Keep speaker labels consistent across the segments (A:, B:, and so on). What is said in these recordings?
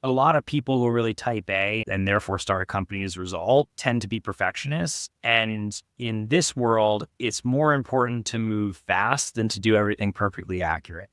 A: a lot of people who are really type A and therefore start a company as a result tend to be perfectionists. And in this world, it's more important to move fast than to do everything perfectly accurate.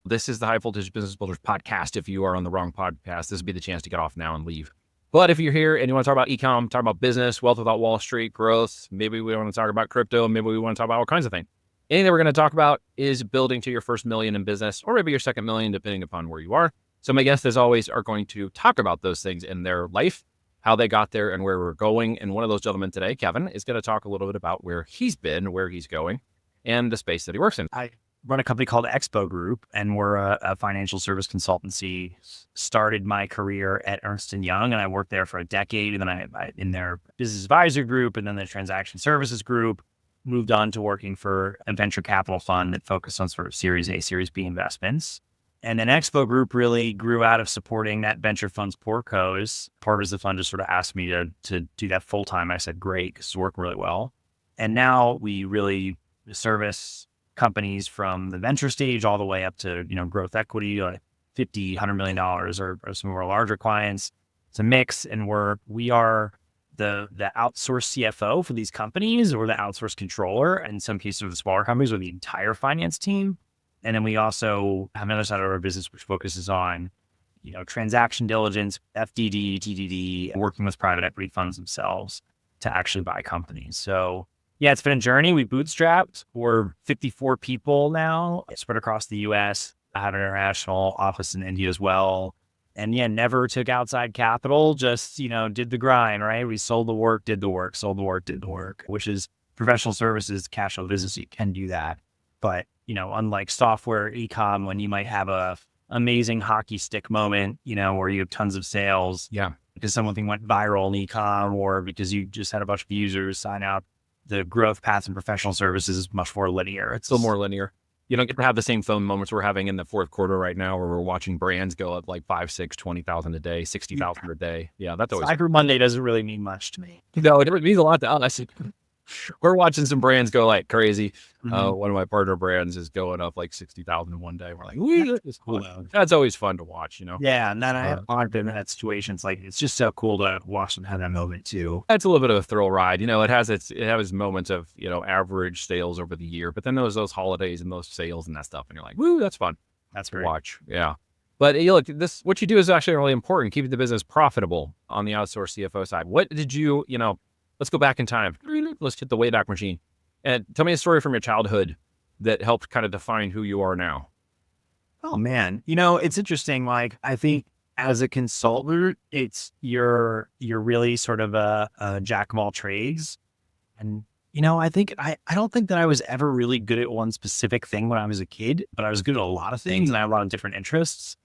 B: This is the High Voltage Business Builders podcast. If you are on the wrong podcast, this would be the chance to get off now and leave. But if you're here and you want to talk about e-com, talk about business, wealth without Wall Street, growth, maybe we want to talk about crypto, maybe we want to talk about all kinds of things. Anything that we're going to talk about is building to your first million in business, or maybe your second million, depending upon where you are. So my guests, as always, are going to talk about those things in their life, how they got there and where we're going. And one of those gentlemen today, Kevin, is going to talk a little bit about where he's been, where he's going, and the space that he works in.
A: I run a company called Exbo Group, and we're a financial service consultancy. Started my career at Ernst & Young, and I worked there for a decade. And then I in their business advisor group, and then the transaction services group. Moved on to working for a venture capital fund that focused on sort of Series A, Series B investments. And then Expo Group really grew out of supporting that venture fund's portcos. Partners of the fund just sort of asked me to do that full time. I said, great, because it's working really well. And now we really service companies from the venture stage all the way up to, growth equity, like $50, $100 million, or some of our larger clients. It's a mix, and we are the outsourced CFO for these companies, or the outsourced controller, in some cases of the smaller companies, or the entire finance team. And then we also have another side of our business which focuses on, transaction diligence, FDD, TDD, working with private equity funds themselves to actually buy companies. So yeah, it's been a journey. We bootstrapped. We're 54 people now, spread across the US. I had an international office in India as well. And yeah, never took outside capital, just, did the grind, right? We sold the work, did the work, sold the work, did the work, which is professional services, cash flow business. You can do that. But, unlike software, e-com, when you might have a amazing hockey stick moment, where you have tons of sales.
B: Yeah.
A: Because something went viral in e-com, or because you just had a bunch of users sign up, the growth path in professional services is much more linear. It's
B: still more linear. You don't get to have the same phone moments we're having in the fourth quarter right now, where we're watching brands go up like 5, 6, 20,000 a day, 60,000 a day. Yeah, that's always.
A: Cyber Monday doesn't really mean much to me.
B: No, it means a lot to us. We're watching some brands go like crazy. One of my partner brands is going up like 60,000 in one day. We're like, that's cool. That's always fun to watch,
A: Yeah, and then I have been in that situation. It's like, it's just so cool to watch them have that moment too.
B: It's a little bit of a thrill ride. It has moments of, average sales over the year, but then those holidays and those sales and that stuff. And you're like, woo, that's fun.
A: That's
B: to
A: great.
B: Watch. Yeah. But look, what you do is actually really important, keeping the business profitable on the outsourced CFO side. What did you, let's go back in time. Let's hit the Wayback Machine. And tell me a story from your childhood that helped kind of define who you are now.
A: Oh man. It's interesting. Like, I think as a consultant, you're really sort of a jack of all trades. And, I don't think that I was ever really good at one specific thing when I was a kid, but I was good at a lot of things, and I had a lot of different interests.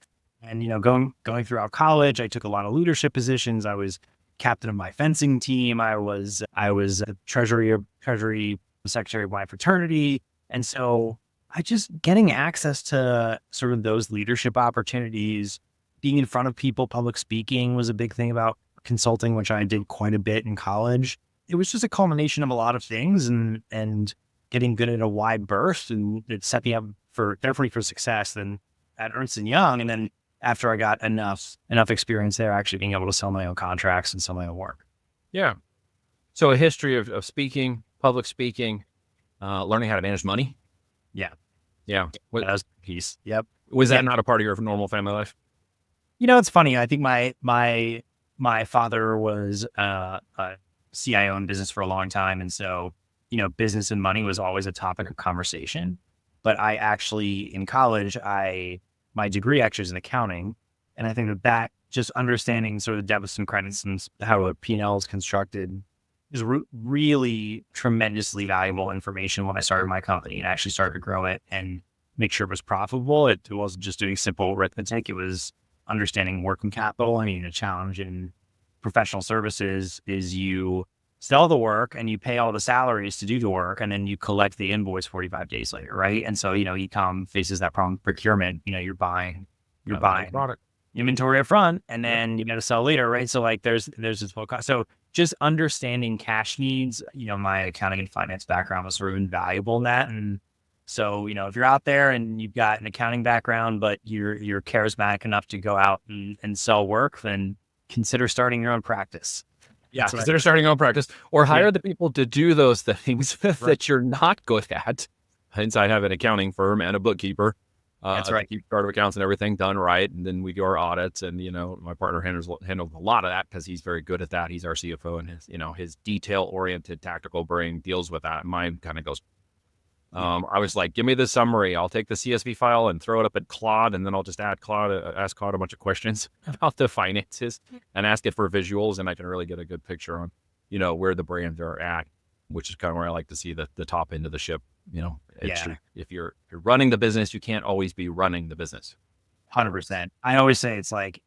A: And, going throughout college, I took a lot of leadership positions. I was captain of my fencing team. I was the treasury secretary of my fraternity. And so getting access to sort of those leadership opportunities, being in front of people, public speaking was a big thing about consulting, which I did quite a bit in college. It was just a culmination of a lot of things, and getting good at a wide berth, and it set me up definitely for success then at Ernst & Young. And then after I got enough experience there, actually being able to sell my own contracts and sell my own work.
B: Yeah. So a history of speaking, public speaking, learning how to manage money.
A: Yeah.
B: Yeah.
A: That was a piece. Yep.
B: Was that not a part of your normal family life?
A: It's funny. I think my father was a CIO in business for a long time. And so, business and money was always a topic of conversation. But I actually, in college, my degree actually is in accounting. And I think that just understanding sort of debits and credits and how a P&L is constructed is really tremendously valuable information when I started my company and actually started to grow it and make sure it was profitable. It wasn't just doing simple arithmetic. It was understanding working capital. I mean, a challenge in professional services is you sell the work and you pay all the salaries to do the work, and then you collect the invoice 45 days later, right? And so, e-com faces that problem. Procurement, you're buying
B: product
A: inventory up front, and then you got to sell later, right? So like there's this full cost. So just understanding cash needs, my accounting and finance background was sort of invaluable in that. And So, if you're out there and you've got an accounting background, but you're charismatic enough to go out and sell work, then consider starting your own practice.
B: Yeah,
A: That's what
B: consider starting your own practice or
A: Yeah.
B: hire the people to do those things that you're not good at. Hence, I have an accounting firm and a bookkeeper.
A: That's
B: To
A: right.
B: keep chart of accounts and everything done right. And then we do our audits. And, my partner handles a lot of that because he's very good at that. He's our CFO, and his detail oriented tactical brain deals with that. Mine kind of goes, I was like, give me the summary. I'll take the CSV file and throw it up at Claude, and then I'll just ask Claude a bunch of questions about the finances and ask it for visuals, and I can really get a good picture on, where the brands are at, which is kind of where I like to see the top end of the ship. If you're running the business, you can't always be running the business.
A: 100%. I always say it's like,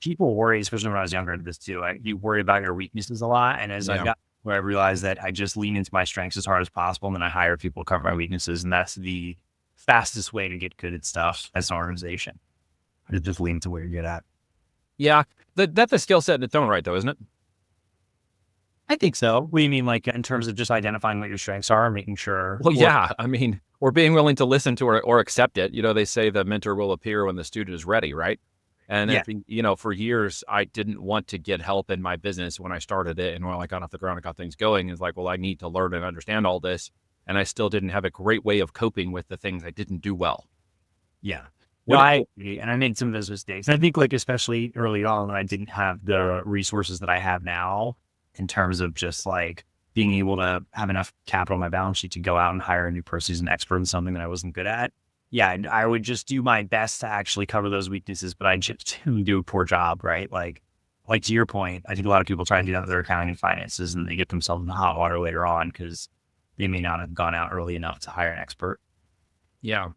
A: people worry, especially when I was younger, this too. You worry about your weaknesses a lot. And as I
B: Yeah.
A: got where I realized that I just lean into my strengths as hard as possible, and then I hire people to cover my weaknesses. And that's the fastest way to get good at stuff as an organization. Just lean to where you're good at.
B: Yeah. That's a skill set in its own right, though, isn't it?
A: I think so. What do you mean, like in terms of just identifying what your strengths are and making sure?
B: Well, yeah. I mean, or being willing to listen to or accept it. They say the mentor will appear when the student is ready, right? And
A: Yeah.
B: for years, I didn't want to get help in my business when I started it. And when I got off the ground and got things going, it's like, well, I need to learn and understand all this. And I still didn't have a great way of coping with the things I didn't do well.
A: Yeah. No, I agree. And I made some of those mistakes. And I think like, especially early on when I didn't have the resources that I have now in terms of just like being able to have enough capital on my balance sheet to go out and hire a new person who's an expert in something that I wasn't good at. Yeah. And I would just do my best to actually cover those weaknesses, but I just do a poor job, right? Like to your point, I think a lot of people try to do that with their accounting and finances and they get themselves in the hot water later on because they may not have gone out early enough to hire an expert.
B: Yeah.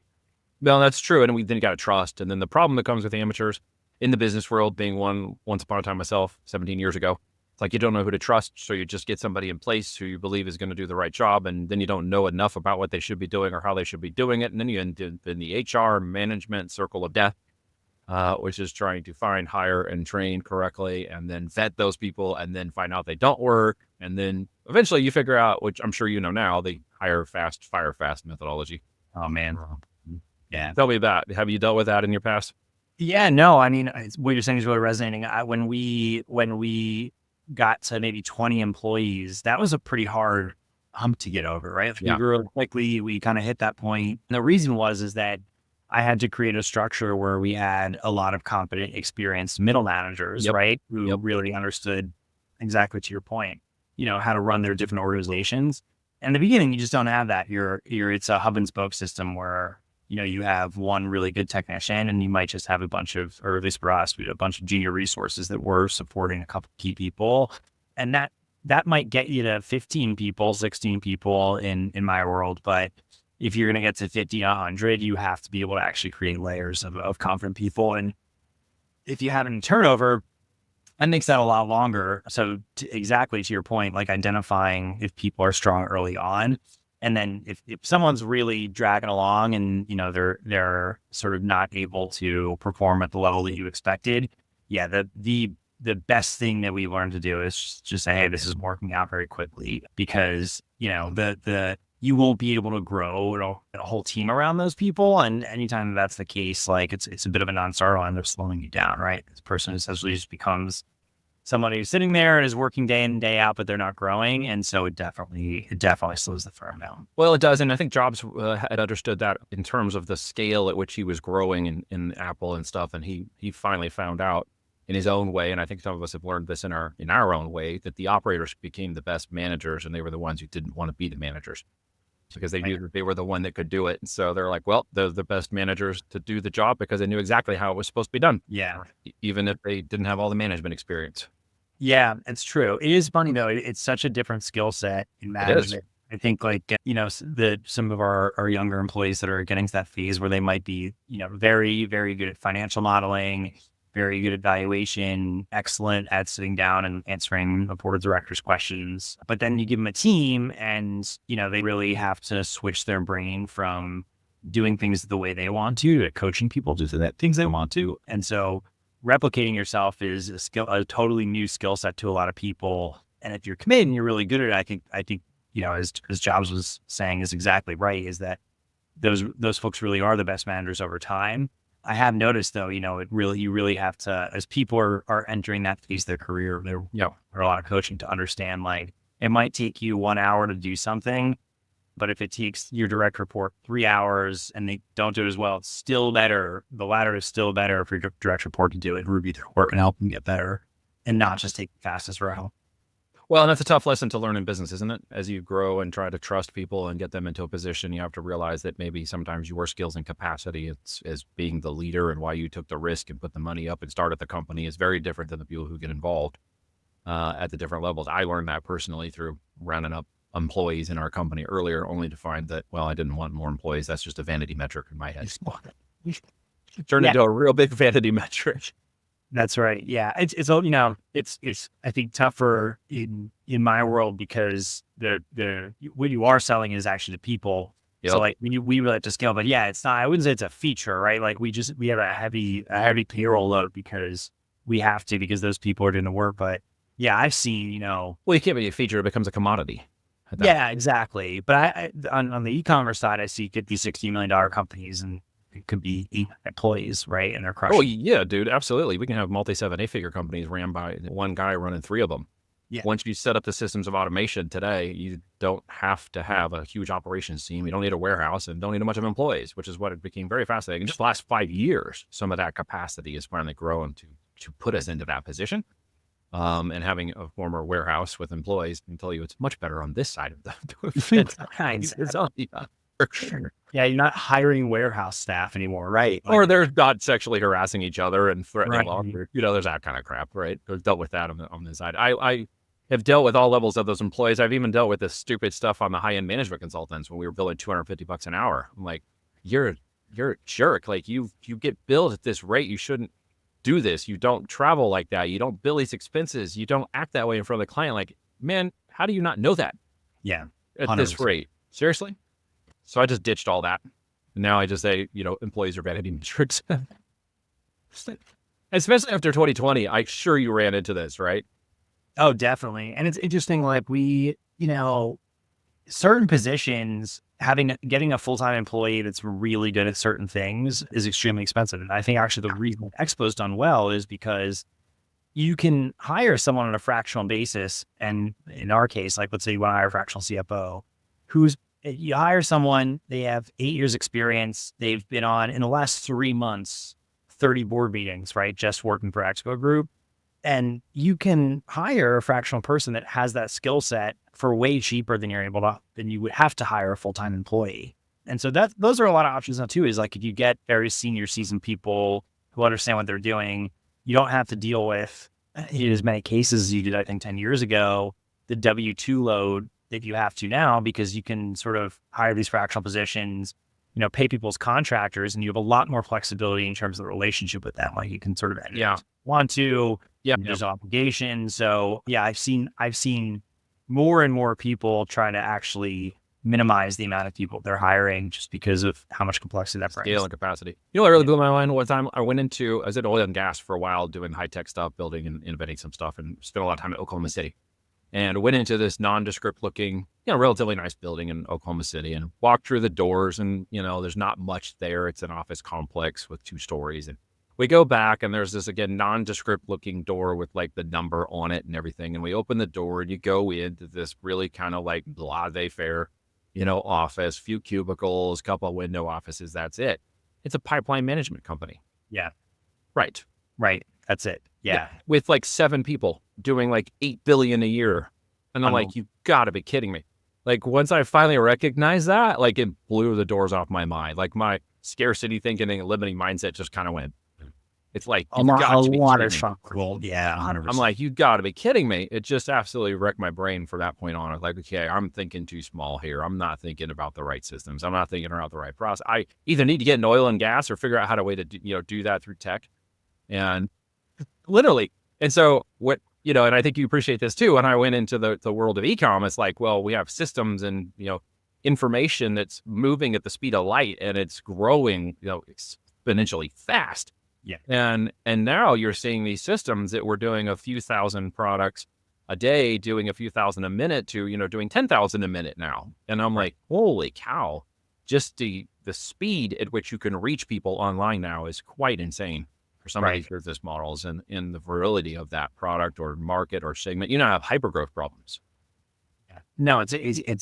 B: Well, that's true. And then you got to trust. And then the problem that comes with amateurs in the business world, being one once upon a time myself, 17 years ago, it's like you don't know who to trust. So you just get somebody in place who you believe is going to do the right job. And then you don't know enough about what they should be doing or how they should be doing it. And then you end up in the HR management circle of death, which is trying to find, hire, and train correctly, and then vet those people, and then find out they don't work. And then eventually you figure out, which I'm sure you know now, the hire fast, fire fast methodology.
A: Oh, man. Yeah.
B: Tell me that. Have you dealt with that in your past?
A: Yeah, no, I mean, what you're saying is really resonating. When we got to maybe 20 employees, that was a pretty hard hump to get over, right?
B: Yeah.
A: We grew really quickly. We kind of hit that point. And the reason is that I had to create a structure where we had a lot of competent, experienced middle managers, right? Who really understood exactly to your point, how to run their different organizations. And in the beginning, you just don't have that. It's a hub and spoke system where you have one really good technician and you might just have a bunch of, or at least for us, we had a bunch of junior resources that were supporting a couple key people. And that might get you to 15 people, 16 people in my world. But if you're going to get to 50, 100, you have to be able to actually create layers of confident people. And if you have any turnover, that makes that a lot longer. So exactly to your point, like identifying if people are strong early on. And then if someone's really dragging along and, they're sort of not able to perform at the level that you expected. Yeah. The best thing that we learned to do is just say, hey, this is working out very quickly because, you won't be able to grow a whole team around those people. And anytime that's the case, like it's a bit of a non-starter line, they're slowing you down, right? This person essentially just becomes somebody who's sitting there and is working day in and day out, but they're not growing. And so it definitely slows the firm down.
B: Well, it does. And I think Jobs had understood that in terms of the scale at which he was growing in Apple and stuff. And he finally found out in his own way. And I think some of us have learned this in our own way, that the operators became the best managers and they were the ones who didn't want to be the managers because they knew that they were the one that could do it. And so they're like, well, they're the best managers to do the job because they knew exactly how it was supposed to be done.
A: Yeah.
B: Even if they didn't have all the management experience.
A: Yeah, it's true. It is funny though. It's such a different skill set in management. I think some of our younger employees that are getting to that phase where they might be, very, very good at financial modeling, very good at valuation, excellent at sitting down and answering the board of directors questions. But then you give them a team and, they really have to switch their brain from doing things the way they want to coaching people to do the things they want to. And so replicating yourself is a totally new skill set to a lot of people. And if you're committed and you're really good at it, I think, as Jobs was saying is exactly right, is that those folks really are the best managers over time. I have noticed though, you really have to, as people are entering that phase of their career, there are a lot of coaching to understand, like, it might take you 1 hour to do something, but if it takes your direct report 3 hours and they don't do it as well, it's still better. The latter is still better for your direct report to do it, review their work and help them get better, and not just take the fastest route.
B: Well, and that's a tough lesson to learn in business, isn't it? As you grow and try to trust people and get them into a position, you have to realize that maybe sometimes your skills and capacity as being the leader and why you took the risk and put the money up and started the company is very different than the people who get involved at the different levels. I learned that personally through rounding up employees in our company earlier, only to find that, well, I didn't want more employees. That's just a vanity metric in my head. It turned into a real big vanity metric.
A: That's right. Yeah. It's I think tougher in my world because what you are selling is actually the people.
B: Yep.
A: So like we really have to scale, but yeah, it's not, I wouldn't say it's a feature, right? Like we have a heavy payroll load because we have to, because those people are doing the work. But yeah, I've seen,
B: well, you can't be a feature. It becomes a commodity.
A: Yeah, exactly. But I on the e-commerce side, I see $50-60 million companies, and it could be 8 employees, right? And they're crushing.
B: Oh yeah, dude, absolutely. We can have multi 7-8-figure companies ran by one guy running 3 of them.
A: Yeah.
B: Once you set up the systems of automation today, you don't have to have a huge operations team. You don't need a warehouse and don't need a bunch of employees, which is what it became very fascinating. In just the last 5 years, some of that capacity is finally grown to put us into that position. And having a former warehouse with employees can tell you it's much better on this side of the
A: Yeah, you're not hiring warehouse staff anymore, right?
B: Or they're not sexually harassing each other and threatening law. There's that kind of crap, right? I've dealt with that on the side. I have dealt with all levels of those employees. I've even dealt with this stupid stuff on the high-end management consultants when we were billing $250 an hour. I'm like, you're a jerk. Like you get billed at this rate. You shouldn't do this. You don't travel like that. You don't bill these expenses. You don't act that way in front of the client. Like, man, how do you not know that?
A: Yeah.
B: At 100%. This rate. Seriously? So I just ditched all that. And now I just say, employees are vanity metrics. Especially after 2020, I'm sure you ran into this, right?
A: Oh, definitely. And it's interesting, like certain positions, getting a full-time employee that's really good at certain things is extremely expensive. And I think actually the reason Expo's done well is because you can hire someone on a fractional basis. And in our case, like, let's say you want to hire a fractional CFO, you hire someone, they have 8 years experience. They've been on, in the last 3 months, 30 board meetings, right? Just working for Exbo Group. And you can hire a fractional person that has that skill set for way cheaper than you would have to hire a full-time employee. And so those are a lot of options now too, is like, if you get very senior seasoned people who understand what they're doing, you don't have to deal with, in as many cases as you did, I think 10 years ago, the W-2 load that you have to now, because you can sort of hire these fractional positions, pay people as contractors, and you have a lot more flexibility in terms of the relationship with them. Like you can sort of want to, there's obligations. So yeah, I've seen more and more people trying to actually minimize the amount of people they're hiring just because of how much complexity that brings.
B: Scale and capacity. What really blew my mind one time, I was in oil and gas for a while doing high-tech stuff, building and innovating some stuff, and spent a lot of time in Oklahoma City. And went into this nondescript looking, relatively nice building in Oklahoma City, and walked through the doors, and, there's not much there. It's an office complex with 2 stories. And we go back, and there's this, again, nondescript looking door with like the number on it and everything. And we open the door, and you go into this really kind of like laissez-faire, office, few cubicles, couple of window offices. That's it. It's a pipeline management company.
A: Yeah.
B: Right.
A: That's it. Yeah.
B: With like 7 people doing like $8 billion a year. And I'm like, you gotta be kidding me. Like, once I finally recognized that, like, it blew the doors off my mind. Like, my scarcity thinking and limiting mindset just kind of went. It's like,
A: a lot of shock. Yeah, 100%.
B: I'm like, you gotta be kidding me. It just absolutely wrecked my brain from that point on. I was like, okay, I'm thinking too small here. I'm not thinking about the right systems. I'm not thinking about the right process. I either need to get in oil and gas or figure out how to do that through tech. And literally. And so and I think you appreciate this too. When I went into the world of e-com, it's like, well, we have systems and, information that's moving at the speed of light, and it's growing, exponentially fast.
A: Yeah.
B: And now you're seeing these systems that were doing a few thousand products a day, doing a few thousand a minute to, doing 10,000 a minute now. And I'm like, holy cow, just the the speed at which you can reach people online now is quite insane for some of these business models, and in the virility of that product or market or segment, you now have hyper growth problems.
A: No, it's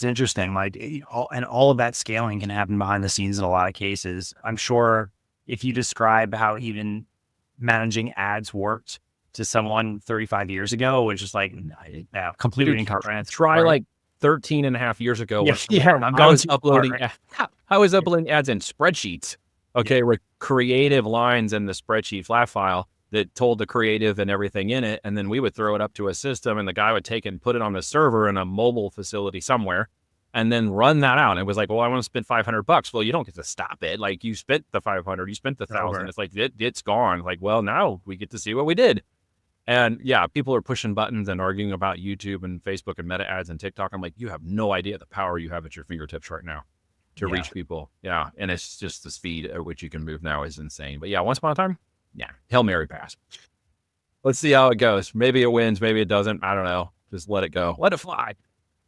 A: interesting. Like all of that scaling can happen behind the scenes in a lot of cases. I'm sure if you describe how even managing ads worked to someone 35 years ago, which is like completely incomprehensible.
B: Try like 13 and a half years ago.
A: I was uploading
B: ads in spreadsheets. Okay, with creative lines in the spreadsheet flat file that told the creative and everything in it. And then we would throw it up to a system and the guy would take it and put it on the server in a mobile facility somewhere and then run that out. And it was like, well, I want to spend $500. Well, you don't get to stop it. Like you spent the 500, you spent the 1,000. It's like, it's gone. Like, well, now we get to see what we did. And yeah, people are pushing buttons and arguing about YouTube and Facebook and Meta ads and TikTok. I'm like, you have no idea the power you have at your fingertips right now to reach people. Yeah. And it's just the speed at which you can move now is insane. But yeah, once upon a time, Hail Mary pass. Let's see how it goes. Maybe it wins. Maybe it doesn't. I don't know. Just let it go. Let it fly.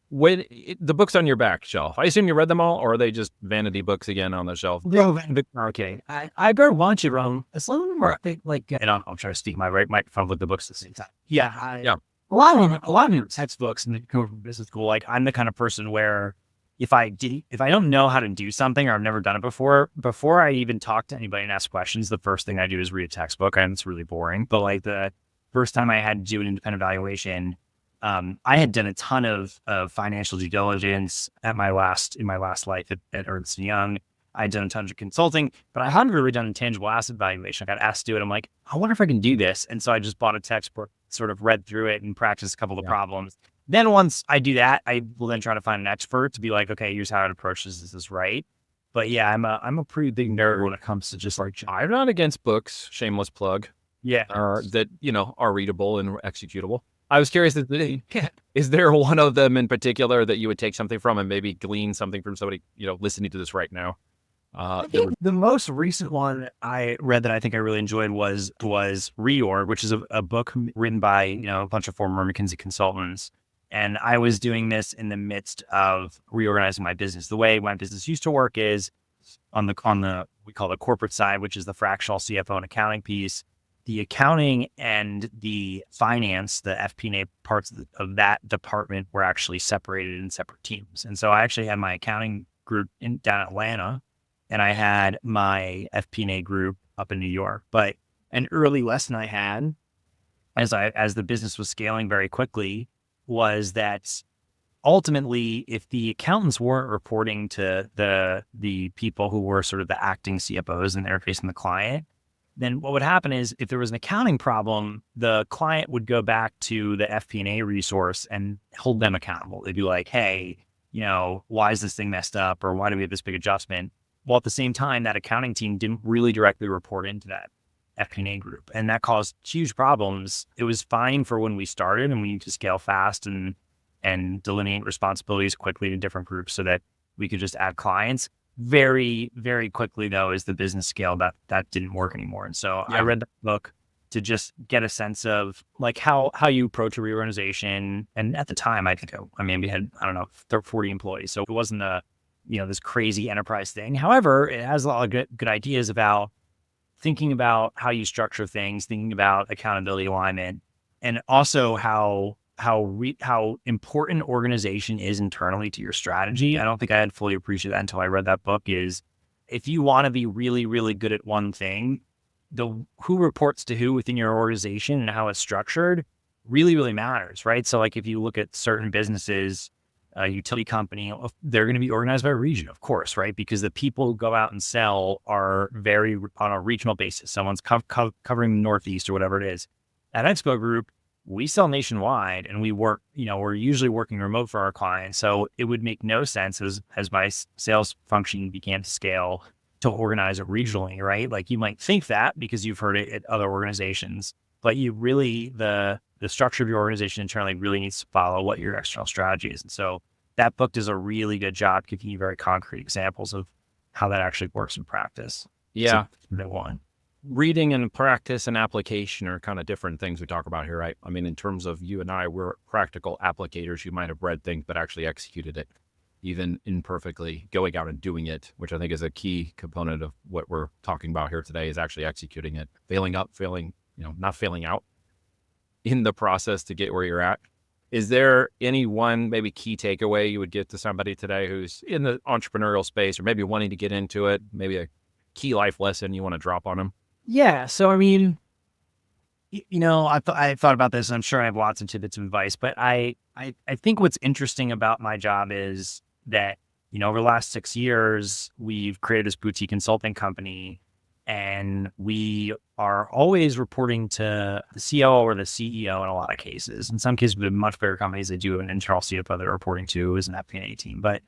B: When the book's on your back shelf, I assume you read them all, or are they just vanity books again on the shelf?
A: Okay. I read a bunch of them. Some of them are like, I'm trying to speak my right microphone with the books at the same time. A lot of them textbooks and they come from business school. Like I'm the kind of person where if I don't know how to do something or I've never done it before I even talk to anybody and ask questions, the first thing I do is read a textbook, and it's really boring. But like the first time I had to do an independent valuation, I had done a ton of financial due diligence in my last life at Ernst & Young. I'd done a ton of consulting, but I hadn't really done intangible asset valuation. I got asked to do it. I'm like, I wonder if I can do this. And so I just bought a textbook, sort of read through it and practiced a couple of problems. Then once I do that, I will then try to find an expert to be like, okay, here's how I'd approach this. This is right. But yeah, I'm a pretty big nerd when it comes to just like,
B: I'm not against books, shameless plug.
A: Yeah.
B: That, are readable and executable. I was curious, is there one of them in particular that you would take something from and maybe glean something from somebody, listening to this right now?
A: I think the most recent one I read that I think I really enjoyed was Reorg, which is a book written by, a bunch of former McKinsey consultants. And I was doing this in the midst of reorganizing my business. The way my business used to work is on the we call the corporate side, which is the fractional CFO and accounting piece. The accounting and the finance, the FP&A parts of that department were actually separated in separate teams. And so I actually had my accounting group down in Atlanta, and I had my FP&A group up in New York. But an early lesson I had as the business was scaling very quickly was that ultimately, if the accountants weren't reporting to the people who were sort of the acting CFOs and they're facing the client, then what would happen is if there was an accounting problem, the client would go back to the FP&A resource and hold them accountable. They'd be like, hey, why is this thing messed up? Or why do we have this big adjustment? Well, at the same time, that accounting team didn't really directly report into that FP&A group. And that caused huge problems. It was fine for when we started and we need to scale fast and delineate responsibilities quickly to different groups so that we could just add clients. Very, very quickly, though, as the business scaled, that didn't work anymore. And so I read the book to just get a sense of like how you approach a reorganization. And at the time, I think we had, 40 employees. So it wasn't this crazy enterprise thing. However, it has a lot of good ideas about thinking about how you structure things, thinking about accountability alignment, and also how important organization is internally to your strategy. I don't think I had fully appreciated that until I read that book. Is if you want to be really, really good at one thing, who reports to who within your organization and how it's structured really, really matters, right? So like if you look at certain businesses, a utility company, they're going to be organized by region, of course, right? Because the people who go out and sell are very on a regional basis. Someone's covering the Northeast or whatever it is. At Exbo Group, we sell nationwide and we work, we're usually working remote for our clients. So it would make no sense as my sales function began to scale to organize it regionally, right? Like you might think that because you've heard it at other organizations, but you really, the structure of your organization internally really needs to follow what your external strategy is. And so that book does a really good job giving you very concrete examples of how that actually works in practice.
B: Yeah.
A: So, one.
B: Reading and practice and application are kind of different things we talk about here, right? I mean, in terms of you and I, we're practical applicators. You might have read things, but actually executed it. even imperfectly, going out and doing it, which I think is a key component of what we're talking about here today, is actually executing it, failing up, not failing out in the process to get where you're at. Is there any one maybe key takeaway you would give to somebody today who's in the entrepreneurial space or maybe wanting to get into it, maybe a key life lesson you want to drop on them?
A: Yeah. So, I mean, I thought about this, and I'm sure I have lots of tidbits of advice, but I think what's interesting about my job is that, over the last 6 years, we've created this boutique consulting company, and we are always reporting to the COO or the CEO in a lot of cases. In some cases, with much bigger companies, they do have an internal CFO they're reporting to as an FP&A team. But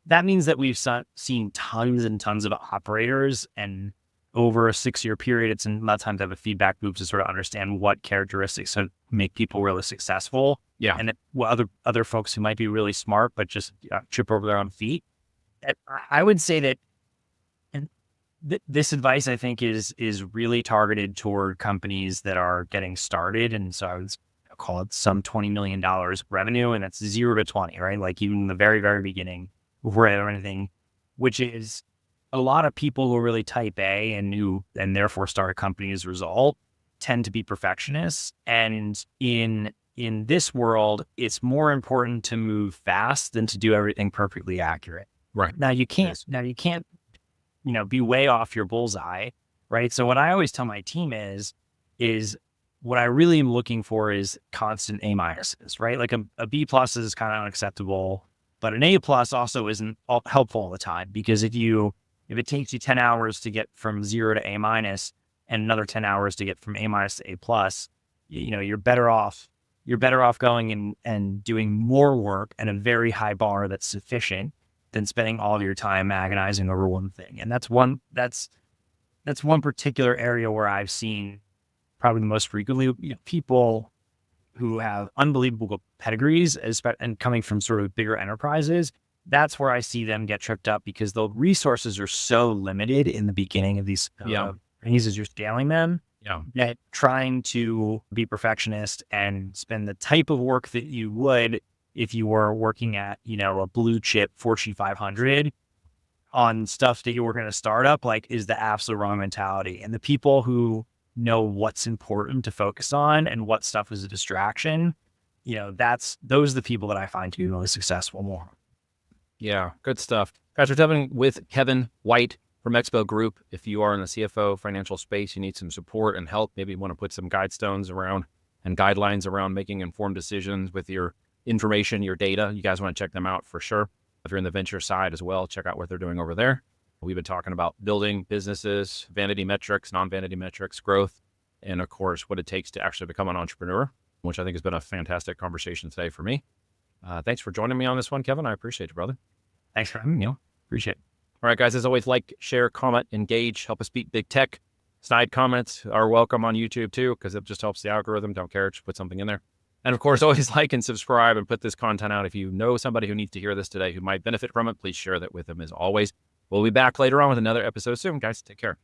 A: that means that we've seen tons and tons of operators, and over a 6-year period, it's a lot of times I have a feedback loop to sort of understand what characteristics make people really successful.
B: Yeah.
A: And what other folks who might be really smart, but just trip over their own feet. I would say that this advice, I think, is really targeted toward companies that are getting started. And so I would call it some $20 million revenue, and that's 0 to 20, right? Like even in the very, very beginning before I have anything, which is a lot of people who are really type A and therefore start a company as a result tend to be perfectionists. And in this world, it's more important to move fast than to do everything perfectly accurate.
B: Right.
A: Now you can't be way off your bullseye, right? So what I always tell my team is what I really am looking for is constant A minuses, right? Like a B plus is kind of unacceptable, but an A plus also isn't helpful all the time, because if it takes you 10 hours to get from 0 to A minus and another 10 hours to get from A minus to A plus, you're better off going and doing more work at a very high bar that's sufficient than spending all of your time agonizing over one thing. And that's one particular area where I've seen probably the most frequently, people who have unbelievable pedigrees and coming from sort of bigger enterprises. That's where I see them get tripped up, because the resources are so limited in the beginning of these as you're scaling them.
B: Yeah.
A: That trying to be perfectionist and spend the type of work that you would if you were working at, a blue chip Fortune 500 on stuff that you were going to start up, is the absolute wrong mentality. And the people who know what's important to focus on and what stuff is a distraction, those are the people that I find to be really successful more.
B: Yeah, good stuff. Guys, we're talking with Kevin White from Exbo Group. If you are in the CFO financial space, you need some support and help, maybe you want to put some guidestones around and guidelines around making informed decisions with your information, your data, you guys want to check them out for sure. If you're in the venture side as well, check out what they're doing over there. We've been talking about building businesses, vanity metrics, non-vanity metrics, growth, and of course, what it takes to actually become an entrepreneur, which I think has been a fantastic conversation today for me. Thanks for joining me on this one, Kevin. I appreciate it, brother.
A: Thanks for having me. Appreciate it.
B: All right, guys, as always, like, share, comment, engage, help us beat big tech. Snide comments are welcome on YouTube too, because it just helps the algorithm. Don't care, just put something in there. And of course, always like and subscribe and put this content out. If you know somebody who needs to hear this today who might benefit from it, please share that with them as always. We'll be back later on with another episode soon, guys. Take care.